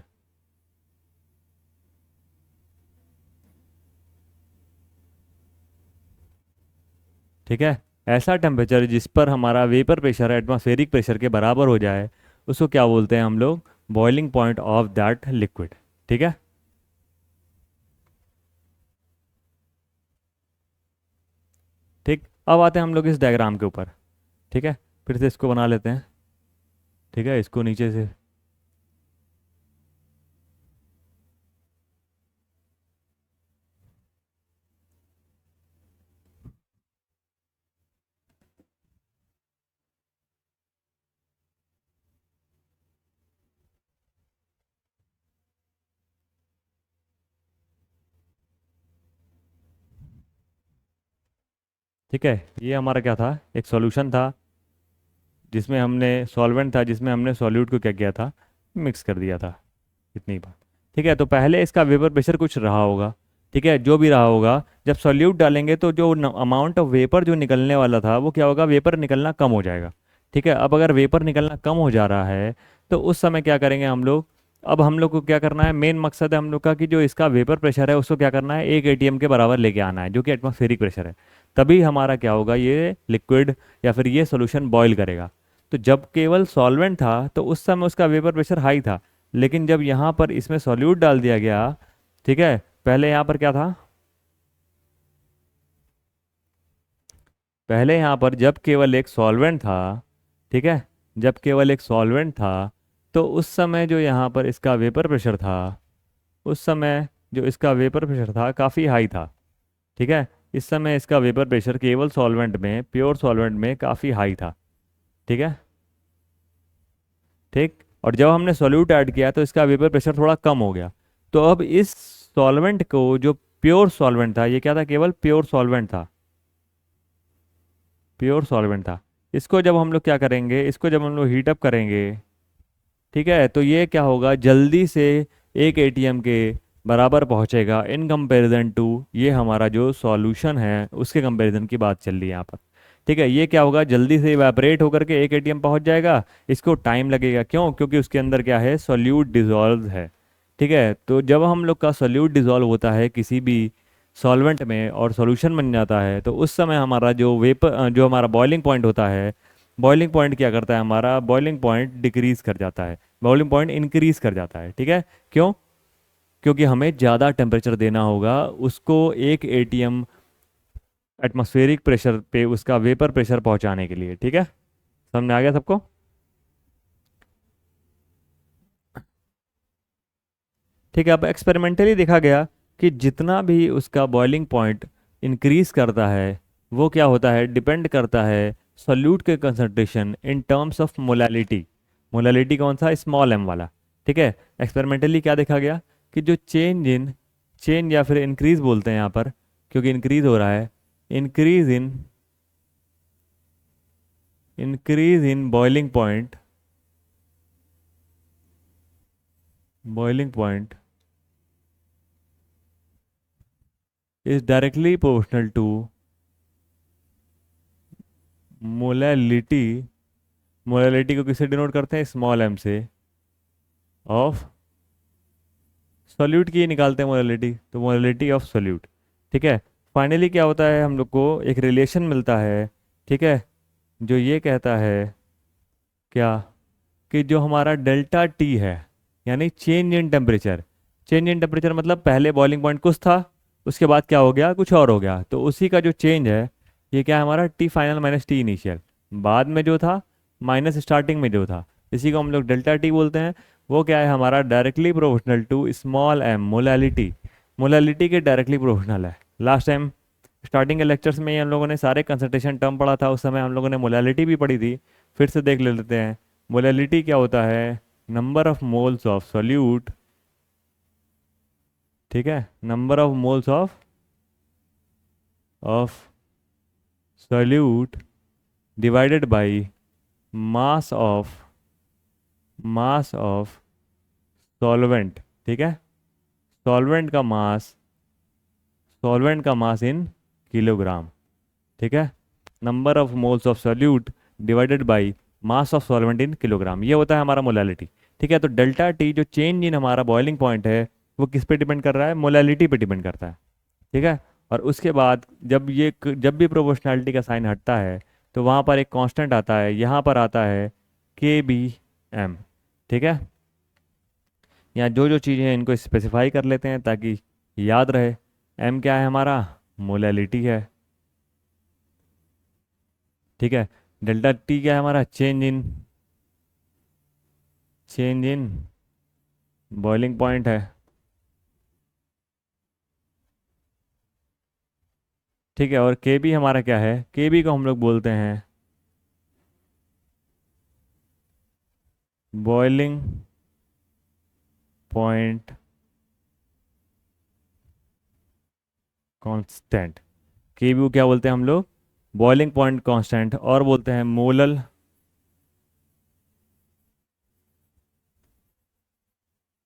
ठीक है, ऐसा टेम्परेचर जिस पर हमारा वेपर प्रेशर एटमॉस्फेरिक प्रेशर के बराबर हो जाए, उसको क्या बोलते हैं हम लोग, boiling point of that liquid. ठीक है, ठीक, अब आते हैं हम लोग इस डायग्राम के ऊपर। ठीक है, फिर से इसको बना लेते हैं। ठीक है, इसको नीचे से, ठीक है, ये हमारा क्या था, एक सॉल्यूशन था, जिसमें हमने सॉल्वेंट था, जिसमें हमने सॉल्यूट को क्या किया था, मिक्स कर दिया था। इतनी बात। ठीक है, तो पहले इसका वेपर प्रेशर कुछ रहा होगा। ठीक है, जो भी रहा होगा, जब सॉल्यूट डालेंगे तो जो अमाउंट ऑफ वेपर जो निकलने वाला था वो क्या होगा, वेपर निकलना कम हो जाएगा। ठीक है, अब अगर वेपर निकलना कम हो जा रहा है तो उस समय क्या करेंगे हम लोग, अब हम लोग को क्या करना है, मेन मकसद है हम लोग का कि जो इसका वेपर प्रेशर है उसको क्या करना है, 1 ATM के बराबर लेके आना है, जो कि एटमॉस्फेरिक प्रेशर है। तभी हमारा क्या होगा, ये लिक्विड या फिर ये सोल्यूशन बॉयल करेगा। तो जब केवल सॉल्वेंट था तो उस समय उसका वेपर प्रेशर हाई था, लेकिन जब यहाँ पर इसमें सॉल्यूट डाल दिया गया, ठीक है, पहले यहाँ पर क्या था, पहले यहाँ पर जब केवल एक सॉल्वेंट था, ठीक है, जब केवल एक सॉल्वेंट था, तो उस समय जो यहाँ पर इसका वेपर प्रेशर था, उस समय जो इसका वेपर प्रेशर था काफ़ी हाई था। ठीक है, इस समय इसका वेपर प्रेशर केवल सॉल्वेंट में, प्योर सॉल्वेंट में काफ़ी हाई था। ठीक है, ठीक, और जब हमने सॉल्यूट ऐड किया तो इसका वेपर प्रेशर थोड़ा कम हो गया। तो अब इस सॉल्वेंट को, जो प्योर सॉल्वेंट था, ये क्या था, केवल प्योर सॉल्वेंट था, प्योर सॉल्वेंट था, इसको जब हम लोग क्या करेंगे, इसको जब हम लोग हीट अप करेंगे, ठीक है, तो ये क्या होगा, जल्दी से 1 ATM के बराबर पहुंचेगा इन कंपैरिजन टू ये हमारा जो सॉल्यूशन है उसके कंपैरिजन की बात चल रही है यहाँ पर। ठीक है, ये क्या होगा, जल्दी से इवेपोरेट होकर के 1 ATM पहुंच जाएगा। इसको टाइम लगेगा, क्यों, क्योंकि उसके अंदर क्या है, सॉल्यूट डिजॉल्व है। ठीक है, तो जब हम लोग का सॉल्यूट डिजॉल्व होता है किसी भी सॉल्वेंट में और सॉल्यूशन बन जाता है, तो उस समय हमारा जो वेपर, जो हमारा बॉइलिंग पॉइंट होता है, बॉइलिंग पॉइंट क्या करता है, हमारा बॉइलिंग पॉइंट डिक्रीज कर जाता है, बॉइलिंग पॉइंट इंक्रीज कर जाता है। ठीक है, क्यों, क्योंकि हमें ज़्यादा टेम्परेचर देना होगा उसको 1 ATM एटमॉस्फेरिक प्रेशर पे उसका वेपर प्रेशर पहुंचाने के लिए। ठीक है, समझ में आ गया सबको। ठीक है, अब एक्सपेरिमेंटली देखा गया कि जितना भी उसका बॉइलिंग पॉइंट इंक्रीज करता है, वो क्या होता है, डिपेंड करता है सॉल्यूट के concentration in terms of molality. Molality कौन सा, स्मॉल एम वाला। ठीक है, एक्सपेरिमेंटली क्या देखा गया कि जो चेंज इन, चेंज या फिर इंक्रीज बोलते हैं यहाँ पर, क्योंकि इंक्रीज हो रहा है, increase in, increase in boiling point, boiling point is directly proportional to molality. Molality को किससे डिनोट करते हैं, स्मॉल एम से, ऑफ सॉल्यूट की निकालते हैं मोलैलिटी, तो मोलैलिटी ऑफ सॉल्यूट। ठीक है, फाइनली क्या होता है, हम लोग को एक रिलेशन मिलता है, ठीक है, जो ये कहता है क्या, कि जो हमारा डेल्टा टी है, यानी change in temperature, change in temperature मतलब पहले बॉइलिंग पॉइंट कुछ था, उसके बाद क्या हो गया, कुछ और हो गया, तो उसी का जो चेंज है, ये क्या है हमारा, T final minus T initial, बाद में जो था माइनस स्टार्टिंग में जो था, इसी को हम लोग डेल्टा टी बोलते हैं। वो क्या है हमारा, directly proportional to small m molality, molality के डायरेक्टली प्रोपोर्शनल है। लास्ट टाइम स्टार्टिंग के लेक्चर्स में ही हम लोगों ने सारे कंसंट्रेशन टर्म पढ़ा था, उस समय हम लोगों ने मोलैलिटी भी पढ़ी थी, फिर से देख लेते हैं। मोलैलिटी क्या होता है, number of moles of solute, ठीक है, number of moles of solute divided by mass of, mass of solvent. ठीक है, सॉल्वेंट का मास, सॉल्वेंट का मास इन किलोग्राम। ठीक है, number of moles of solute divided by mass of solvent in kilogram, ये होता है हमारा मोलैलिटी। ठीक है, तो डेल्टा टी जो चेंज इन हमारा बॉइलिंग पॉइंट है, वो किस पे डिपेंड कर रहा है, मोलैलिटी पे डिपेंड करता है। ठीक है, और उसके बाद जब ये जब भी प्रोपोर्शनैलिटी का साइन हटता है तो वहाँ पर एक कांस्टेंट आता है, यहाँ पर आता है KBM। ठीक है, यहाँ जो जो चीज़ें हैं इनको स्पेसिफाई कर लेते हैं ताकि याद रहे। M क्या है हमारा, मोलैलिटी है। ठीक है, डेल्टा टी क्या है हमारा, change in, change in boiling point है। ठीक है, और के बी हमारा क्या है, के बी को हम लोग बोलते हैं बॉइलिंग पॉइंट कांस्टेंट। के बी को क्या बोलते हैं हम लोग, बॉइलिंग पॉइंट कांस्टेंट, और बोलते हैं मोलल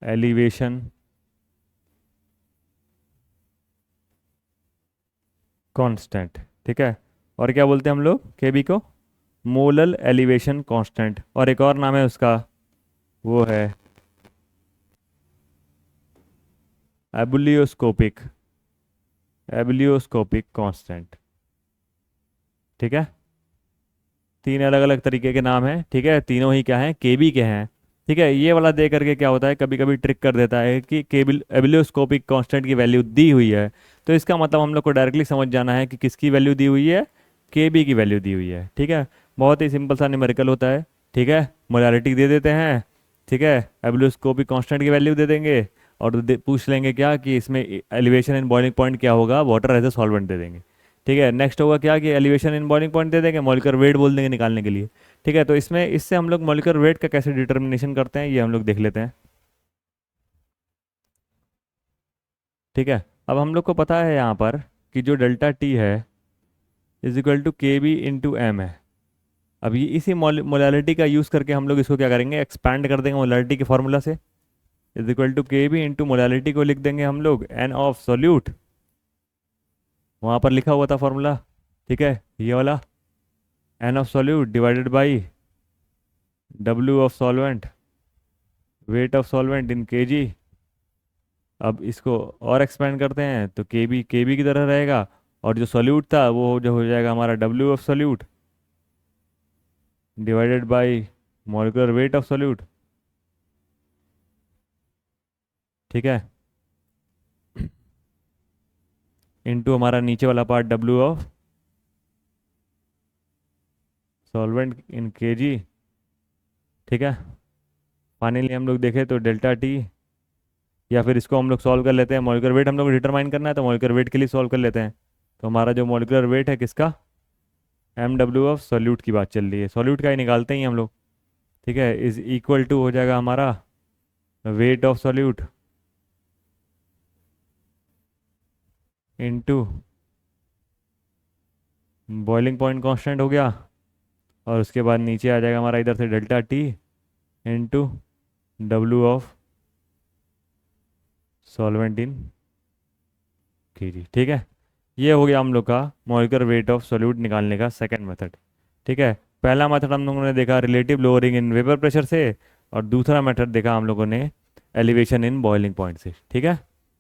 एलिवेशन कांस्टेंट, ठीक है। और क्या बोलते हैं हम लोग के बी को? Molal elevation constant. और एक और नाम है उसका, वो है एबुलियोस्कोपिक, एबुलियोस्कोपिक कांस्टेंट, ठीक है। तीन अलग अलग तरीके के नाम हैं, ठीक है, तीनों ही क्या हैं, केबी के हैं। ठीक है, ये वाला दे करके क्या होता है, कभी कभी ट्रिक कर देता है कि केबल एबिलियोस्कोपिक कांस्टेंट की वैल्यू दी हुई है, तो इसका मतलब हम लोग को डायरेक्टली समझ जाना है कि किसकी वैल्यू दी हुई है, केबी की वैल्यू दी हुई है, ठीक है। बहुत ही सिंपल सा न्यूमेरिकल होता है, ठीक है। मोलारिटी दे देते हैं, ठीक है, एबिलियोस्कोपिक कांस्टेंट की वैल्यू दे देंगे, और पूछ लेंगे क्या कि इसमें एलिवेशन इन बॉइलिंग पॉइंट क्या होगा, वाटर एज ए सॉल्वेंट दे देंगे। ठीक है, नेक्स्ट होगा क्या कि एलिवेशन इन बॉइलिंग पॉइंट दे देंगे, मॉलिक्यूलर वेट बोल देंगे निकालने के लिए। ठीक है, तो इसमें इससे हम लोग मॉलिक्यूलर वेट का कैसे डिटर्मिनेशन करते हैं ये हम लोग देख लेते हैं। ठीक है, अब हम लोग को पता है यहाँ पर कि जो डेल्टा टी है इज इक्वल टू के बी इंटू एम है। अब ये इसी मोलालिटी का यूज़ करके हम लोग इसको क्या करेंगे, एक्सपैंड कर देंगे मोलालिटी के फॉर्मूला से। इज इक्वल टू के बी इंटू मोलालिटी को लिख देंगे हम लोग एन ऑफ सोल्यूट, वहाँ पर लिखा हुआ था फॉर्मूला, ठीक है, ये वाला n of solute divided by डब्ल्यू of solvent, weight of solvent in kg. अब इसको और एक्सपेंड करते हैं तो के बी की तरह रहेगा, और जो सॉल्यूट था वो जो हो जाएगा हमारा W of solute divided by molecular weight of solute, ठीक है, इनटू हमारा नीचे वाला part W of solvent in KG, ठीक है। फाइनली हम लोग देखें तो डेल्टा टी, या फिर इसको हम लोग सॉल्व कर लेते हैं, मॉलिक्यूलर वेट हम लोग को डिटरमाइन करना है तो मॉलिक्यूलर वेट के लिए सॉल्व कर लेते हैं। तो हमारा जो मॉलिक्यूलर वेट है किसका, एम डब्ल्यू ऑफ सॉल्यूट की बात चल रही है, सॉल्यूट का ही निकालते हैं हम लोग, ठीक है, इज इक्वल टू हो जाएगा हमारा wait of solute into boiling point constant हो गया, और उसके बाद नीचे आ जाएगा हमारा इधर से delta T into W of solvent in KG, ठीक है। ये हो गया हम लोग का मॉलिक्यूलर वेट ऑफ सॉल्यूट निकालने का सेकंड मेथड, ठीक है। पहला मेथड हम लोगों ने देखा relative lowering in vapour pressure से, और दूसरा मेथड देखा हम लोगों ने एलिवेशन इन बॉइलिंग पॉइंट से, ठीक है।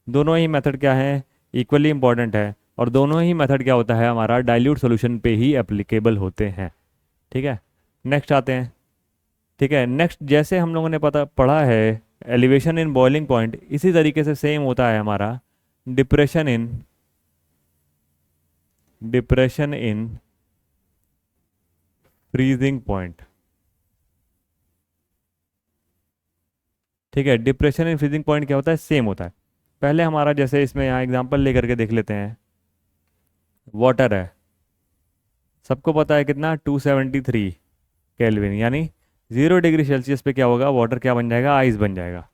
दोनों ही मेथड क्या है, इक्वली इंपॉर्टेंट है, और दोनों ही मेथड क्या होता है हमारा डाइल्यूट सॉल्यूशन पे ही एप्लीकेबल होते हैं, ठीक है। नेक्स्ट आते हैं, ठीक है। नेक्स्ट जैसे हम लोगों ने पता पढ़ा है एलिवेशन इन बॉइलिंग पॉइंट, इसी तरीके से सेम होता है हमारा depression in, depression in freezing point, ठीक है। डिप्रेशन इन फ्रीजिंग पॉइंट क्या होता है, सेम होता है। पहले हमारा जैसे इसमें यहाँ एग्जांपल लेकर के देख लेते हैं, वाटर है, सबको पता है कितना 273 केल्विन, यानी 0 डिग्री सेल्सियस पे क्या होगा, वाटर क्या बन जाएगा, आइस बन जाएगा,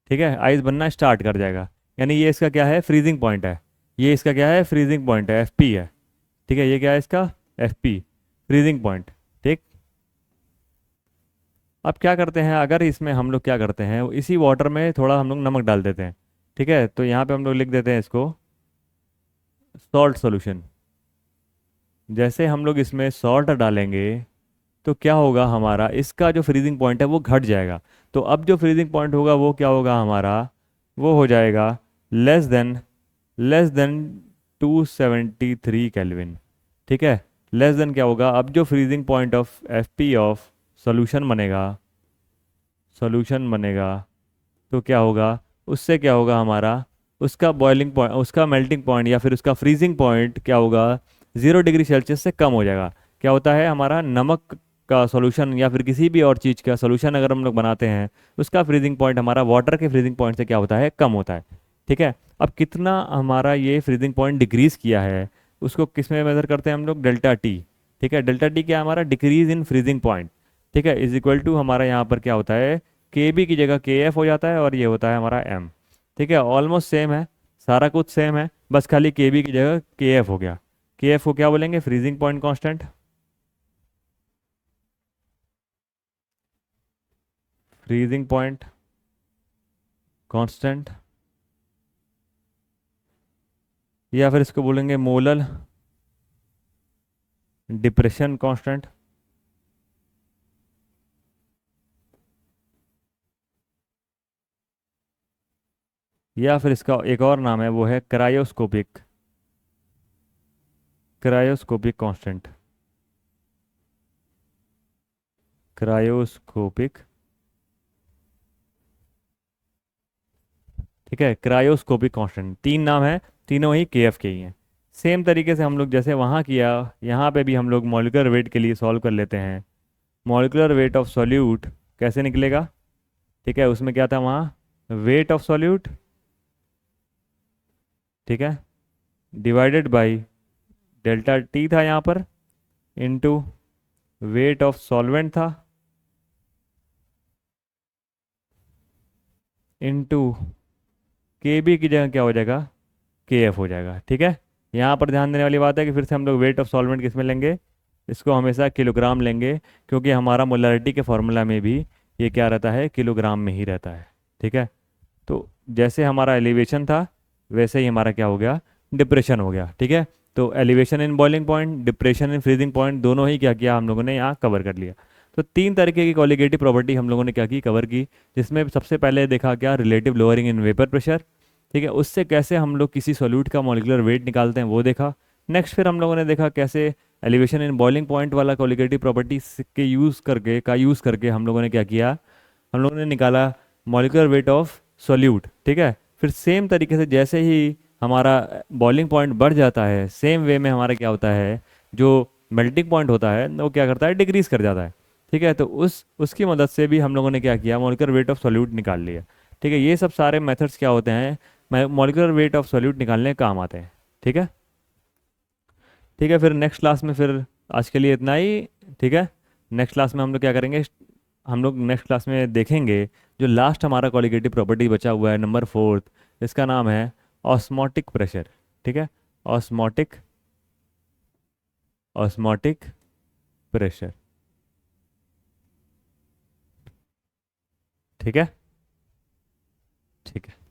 ठीक है, आइस बनना स्टार्ट कर जाएगा। यानी ये इसका क्या है, फ्रीजिंग पॉइंट है, ये इसका क्या है, फ्रीजिंग पॉइंट है, एफ पी है, ठीक है, ये क्या है इसका, एफ पी, फ्रीजिंग पॉइंट, ठीक। अब क्या करते हैं, अगर इसमें हम लोग क्या करते हैं, इसी वाटर में थोड़ा हम लोग नमक डाल देते हैं, ठीक है, तो यहाँ पे हम लोग लिख देते हैं इसको सॉल्ट सॉल्यूशन। जैसे हम लोग इसमें सॉल्ट डालेंगे तो क्या होगा, हमारा इसका जो फ्रीजिंग पॉइंट है वो घट जाएगा। तो अब जो फ्रीजिंग पॉइंट होगा वो क्या होगा हमारा, वो हो जाएगा लेस देन 273 केल्विन, ठीक है। लेस देन क्या होगा, अब जो freezing point of F P of solution बनेगा, सोल्यूशन बनेगा, तो क्या होगा, उससे क्या होगा हमारा, उसका बॉइलिंग पॉइंट, उसका मेल्टिंग पॉइंट या फिर उसका फ्रीजिंग पॉइंट क्या होगा, 0 डिग्री सेल्सियस से कम हो जाएगा। क्या होता है हमारा नमक का सॉल्यूशन या फिर किसी भी और चीज़ का सॉल्यूशन अगर हम लोग बनाते हैं, उसका फ्रीजिंग पॉइंट हमारा वाटर के फ्रीजिंग पॉइंट से क्या होता है, कम होता है, ठीक है। अब कितना हमारा ये फ्रीजिंग पॉइंट डिक्रीज किया है, उसको किस में मेजर करते हैं हम लोग, डेल्टा टी, ठीक है। डेल्टा टी क्या है हमारा, डिक्रीज इन फ्रीजिंग पॉइंट, ठीक है, इज इक्वल टू हमारा यहाँ पर क्या होता है, के बी की जगह के एफ हो जाता है, और ये होता है हमारा एम, ठीक है। ऑलमोस्ट सेम है, सारा कुछ सेम है, बस खाली के बी की जगह के एफ हो गया। के एफ को क्या बोलेंगे, freezing point constant, freezing point constant, या फिर इसको बोलेंगे मोलर डिप्रेशन कांस्टेंट, या फिर इसका एक और नाम है वो है क्रायोस्कोपिक, क्रायोस्कोपिक कांस्टेंट, क्रायोस्कोपिक, ठीक है, क्रायोस्कोपिक कांस्टेंट। तीन नाम है, तीनों ही केएफ के ही हैं। सेम तरीके से हम लोग जैसे वहाँ किया, यहाँ पे भी हम लोग मॉलिक्यूलर वेट के लिए सॉल्व कर लेते हैं। मॉलिक्यूलर वेट ऑफ सॉल्यूट कैसे निकलेगा, ठीक है, उसमें क्या था वहाँ, वेट ऑफ सॉल्यूट, ठीक है, डिवाइडेड बाय डेल्टा टी था यहाँ पर, इनटू वेट ऑफ सॉल्वेंट था, इनटू के बी की जगह क्या हो जाएगा, के एफ हो जाएगा, ठीक है। यहाँ पर ध्यान देने वाली बात है कि फिर से हम लोग वेट ऑफ सॉल्वेंट किस में लेंगे, इसको हमेशा किलोग्राम लेंगे, क्योंकि हमारा मोलरिटी के फॉर्मूला में भी ये क्या रहता है, किलोग्राम में ही रहता है, ठीक है। तो जैसे हमारा एलिवेशन था वैसे ही हमारा क्या हो गया, डिप्रेशन हो गया, ठीक है। तो elevation in boiling point, depression in freezing point, दोनों ही क्या किया हम लोगों ने यहाँ कवर कर लिया। तो तीन तरीके की कॉलिगेटिव प्रॉपर्टी हम लोगों ने क्या की, कवर की, जिसमें सबसे पहले देखा क्या, relative lowering in vapour pressure, ठीक है, उससे कैसे हम लोग किसी सॉल्यूट का मॉलिक्यूलर वेट निकालते हैं वो देखा। नेक्स्ट फिर हम लोगों ने देखा कैसे एलिवेशन इन बॉइलिंग पॉइंट वाला कॉलिगेटिव प्रॉपर्टी के यूज़ करके हम लोगों ने क्या किया, हम लोगों ने निकाला मॉलिक्यूलर वेट ऑफ सॉल्यूट, ठीक है। फिर सेम तरीके से जैसे ही हमारा बॉइलिंग पॉइंट बढ़ जाता है, सेम वे में हमारा क्या होता है, जो मेल्टिंग पॉइंट होता है वो क्या करता है, डिक्रीज कर जाता है, ठीक है। तो उसकी मदद से भी हम लोगों ने क्या किया, मॉलिक्यूलर वेट ऑफ सॉल्यूट निकाल लिया, ठीक है। ये सब सारे मेथड्स क्या होते हैं, मॉलिक्यूलर वेट ऑफ सॉल्यूट निकालने के काम आते हैं, ठीक है। ठीक है, फिर नेक्स्ट क्लास में फिर आज के लिए इतना ही, ठीक है। नेक्स्ट क्लास में हम लोग क्या करेंगे, हम लोग नेक्स्ट क्लास में देखेंगे जो लास्ट हमारा कॉलिगेटिव प्रॉपर्टी बचा हुआ है नंबर फोर्थ, इसका नाम है ऑस्मोटिक प्रेशर, ठीक है, ऑस्मोटिक, ऑस्मोटिक प्रेशर, ठीक है, ठीक है।